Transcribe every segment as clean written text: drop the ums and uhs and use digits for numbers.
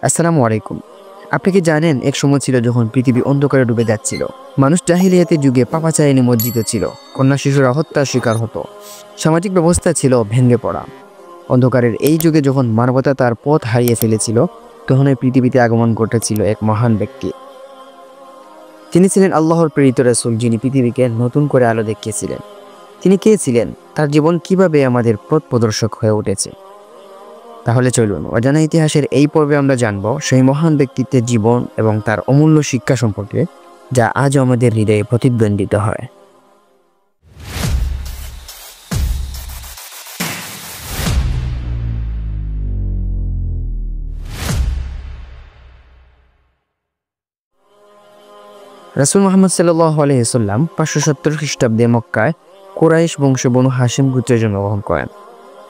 আসসালামু আলাইকুম। আপনি কি জানেন এক সময় ছিল যখন পৃথিবী অন্ধকারে ডুবে যাচ্ছিল। মানুষ জাহিলিয়াতের যুগে পাপাচারে নিমজ্জিত ছিল। কন্যা শিশুরা হত্যার শিকার হতো। সামাজিক ব্যবস্থা ছিল ভেঙে পড়া। অন্ধকারের এই যুগে যখন মানবতা তার পথ হারিয়ে ফেলেছিল, তখন এই পৃথিবীতে আগমন ঘটেছিল এক মহান ব্যক্তি। তিনি ছিলেন আল্লাহর প্রেরিত রাসূল, যিনি পৃথিবীকে নতুন করে আলো দেখিয়েছিলেন। তিনি কে ছিলেন? তার জীবন কিভাবে আমাদের পথ প্রদর্শক হয়ে উঠেছে? তাহলে চলুন অজানা ইতিহাসের এই পর্বে আমরা জানব সেই মহান ব্যক্তিত্বের জীবন এবং তার অমূল্য শিক্ষা সম্পর্কে, যা আজও আমাদের হৃদয়ে প্রতিদ্বন্দ্বিত হয়। রাসূল মুহাম্মদ সাল্লাল্লাহু আলাইহি ওয়াসাল্লাম 570 খ্রিস্টাব্দে মক্কায় কুরাইশ বংশ বনু হাশিম গোত্রে জন্মগ্রহণ করেন।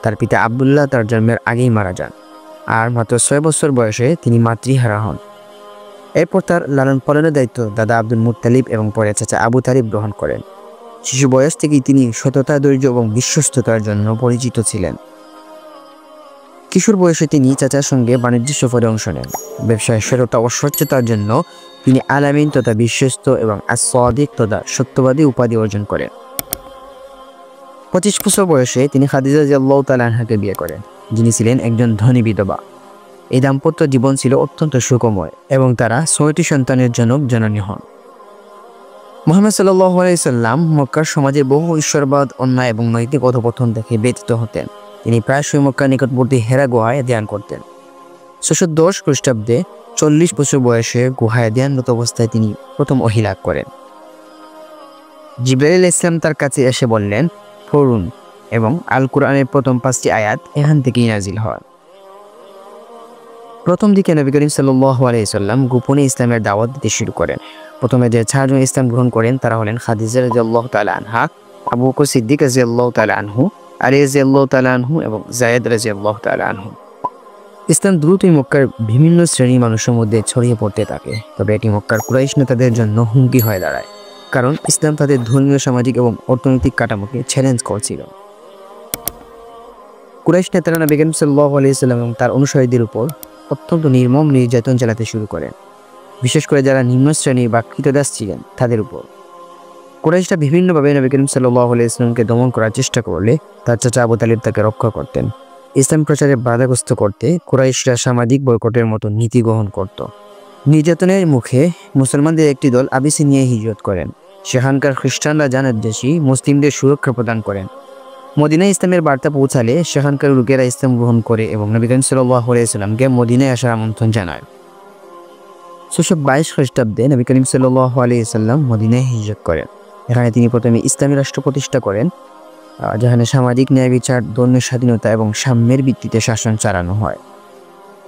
তার পিতা আব্দুল্লাহ তার জন্মের আগেই মারা যান, আর মাত্র 6 বছর বয়সে তিনি মাতৃহারা হন। এরপর তার লালন পালনের দায়িত্ব দাদা আব্দুল মুত্তালিব এবং পরে চাচা আবু তালিব গ্রহণ করেন। শিশু বয়স থেকেই তিনি সততা, ধৈর্য এবং বিশ্বস্ততার জন্য পরিচিত ছিলেন। কিশোর বয়সে তিনি চাচার সঙ্গে বাণিজ্য সফরে অংশ নেন। ব্যবসায় সততা ও স্বচ্ছতার জন্য তিনি আলামিন তথা বিশ্বস্ত এবং আস-সাদিক তথা সত্যবাদী উপাধি অর্জন করেন। 25 বছর বয়সে তিনি খাদিজা রাদিয়াল্লাহু তাআলা আনহাকে বিয়ে করেন, যিনি ছিলেন একজন ধনী বিধবা। এই দাম্পত্য জীবন ছিল অত্যন্ত সুখময় এবং তারা 6টি সন্তানের জননী হন। মুহাম্মদ সাল্লাল্লাহু আলাইহি ওয়াসাল্লাম মক্কার সমাজে বহু ঈশ্বরবাদ, অন্যায় এবং নৈতিক অধঃপতন দেখে ব্যথিত হতেন। তিনি প্রায়শই মক্কার নিকটবর্তী হেরা গুহায় ধ্যান করতেন। 610 খ্রিস্টাব্দে 40 বছর বয়সে গুহায় ধ্যানরত অবস্থায় তিনি প্রথম ওহী লাভ করেন। জিবরাইল আলাইহিস সালাম তার কাছে এসে বললেন, পড়ুন, এবং আল কোরআনের প্রথম 5টি আয়াত এখান থেকেই নাজিল হয়। প্রথম দিকে নবী করিম সাল্লাল্লাহু আলাইহি ওয়াসাল্লাম গোপনে ইসলামের দাওয়াত দিতে শুরু করেন। প্রথমে যে 4 জন ইসলাম গ্রহণ করেন তারা হলেন খাদিজা রাদিয়াল্লাহু তাআলা আনহা, আবু বকর সিদ্দিক রাদিয়াল্লাহু তাআলা আনহু, আলী রাদিয়াল্লাহু তাআলা আনহু এবং যায়েদ রাদিয়াল্লাহু তাআলা আনহু। ইসলাম দ্রুতই মক্কার বিভিন্ন শ্রেণীর মানুষের মধ্যে ছড়িয়ে পড়তে থাকে, তবে এটি মক্কার কুরাইশ নেতাদের জন্য হুমকি হয়ে দাঁড়ায়, কারণ ইসলাম তাদের ধর্মীয়, সামাজিক এবং অর্থনৈতিক কাঠামোকে চ্যালেঞ্জ করছিল। কুরাইশ নেতারা নবী করিম সাল্লাল্লাহু আলাইহি ওয়াসাল্লাম এবং তার অনুসারীদের উপর অত্যন্ত নির্মম নির্যাতন চালাতে শুরু করেন, বিশেষ করে যারা নিম্ন শ্রেণী বা কৃতদাস ছিলেন তাদের উপর। কুরাইশরা বিভিন্নভাবে নবী করিম সাল্লাল্লাহু আলাইহি ওয়াসাল্লামকে দমন করার চেষ্টা করলে তার চাচা আবু তালিব তাকে রক্ষা করতেন। ইসলাম প্রচারে বাধাগ্রস্ত করতে কুরাইশরা সামাজিক বয়কটের মতো নীতি গ্রহণ করত। নির্যাতনের মুখে মুসলমানদের একটি দল আবিসিনিয়ায় হিজরত করেন। সেখানকার খ্রিস্টানরা জানাদেশী মুসলিমদের সুরক্ষা প্রদান করেন। মদিনায় ইসলামের বার্তা পৌঁছালে সেখানকার লোকেরা ইসলাম গ্রহণ করে এবং নবী করিম সাল্লাল্লাহু আলাইহি ওয়াসাল্লামকে মদিনায় আসার আমন্ত্রণ জানায়। 622 খ্রিস্টাব্দে নবী করিম সাল্লাল্লাহু আলাইহি ওয়াসাল্লাম মদিনায় হিজরত করেন। এখানে তিনি প্রথমে ইসলামী রাষ্ট্র প্রতিষ্ঠা করেন, যেখানে সামাজিক ন্যায় বিচার, ধর্মীয় স্বাধীনতা এবং সাম্যের ভিত্তিতে শাসন চালানো হয়।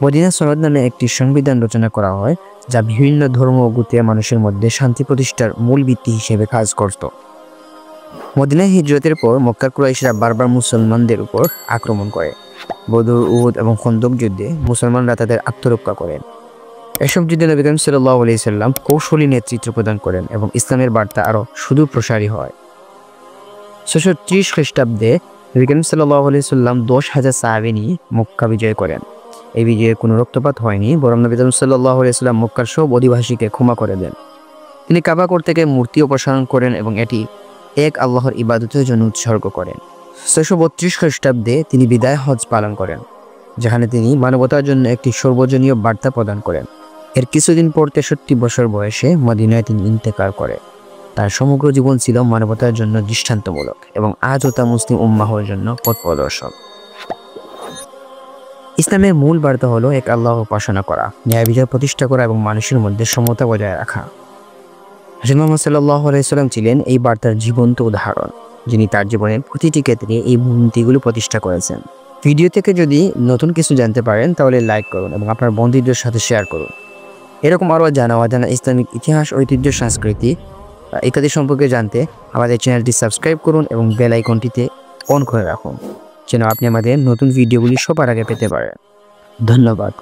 মদিনা সনদ নামে একটি সংবিধান রচনা করা হয়, যা বিভিন্ন ধর্ম ও গোত্রের মানুষের মধ্যে শান্তি প্রতিষ্ঠার মূল ভিত্তি হিসেবে কাজ করত। মদিনায় হিজরতের পর মক্কার কুরাইশরা বারবার মুসলমানদের উপর আক্রমণ করে। বদর, উহুদ এবং খন্দক যুদ্ধে মুসলমানরা তাদের আত্মরক্ষা করেন। এসব যুদ্ধে নবী করিম সাল্লাল্লাহু আলাইহি ওয়াসাল্লাম কৌশলী নেতৃত্ব প্রদান করেন এবং ইসলামের বার্তা আরও সুদূর প্রসারী হয়। 630 খ্রিস্টাব্দে নবী করিম সাল্লাল্লাহু আলাইহি ওয়াসাল্লাম 10,000 সাহাবী নিয়ে মক্কা বিজয় করেন। এই বিজয়ে কোনো রক্তপাত হয়নি, বরং নবী করিম সাল্লাল্লাহু আলাইহি ওয়াসাল্লাম মক্কার সব অধিবাসীকে ক্ষমা করে দেন। তিনি কাবা ঘর থেকে মূর্তি অপসারণ করেন এবং এটি এক আল্লাহর ইবাদতের জন্য উৎসর্গ করেন। 632 খ্রিস্টাব্দে তিনি বিদায় হজ পালন করেন, যেখানে তিনি মানবতার জন্য একটি সর্বজনীয় বার্তা প্রদান করেন। এর কিছুদিন পর 63 বছর বয়সে মদিনায় তিনি ইন্তেকাল করেন। তার সমগ্র জীবন ছিল মানবতার জন্য দৃষ্টান্তমূলক এবং আজও তা মুসলিম উম্মাহর জন্য পথ প্রদর্শক। ইসলামের মূল বার্তা হলো এক আল্লাহ উপাসনা করা, ন্যায় বিচার প্রতিষ্ঠা করা এবং মানুষের মধ্যে সমতা বজায় রাখা। হযরত মুহাম্মদ সাল্লাল্লাহু আলাইহি ওয়াসাল্লাম ছিলেন এই বার্তার জীবন্ত উদাহরণ, যিনি তার জীবনের প্রতিটি ক্ষেত্রে এই মূলনীতিগুলো প্রতিষ্ঠা করেছেন। ভিডিও থেকে যদি নতুন কিছু জানতে পারেন তাহলে লাইক করুন এবং আপনার বন্ধুদের সাথে শেয়ার করুন। এরকম আরও জানা অজানা ইসলামিক ইতিহাস, ঐতিহ্য, সংস্কৃতি ইত্যাদি সম্পর্কে জানতে আমাদের চ্যানেলটি সাবস্ক্রাইব করুন এবং বেল আইকনটিতে অন করে রাখুন, যেন আপনি আমাদের নতুন ভিডিওগুলি সবার আগে পেতে পারেন। ধন্যবাদ।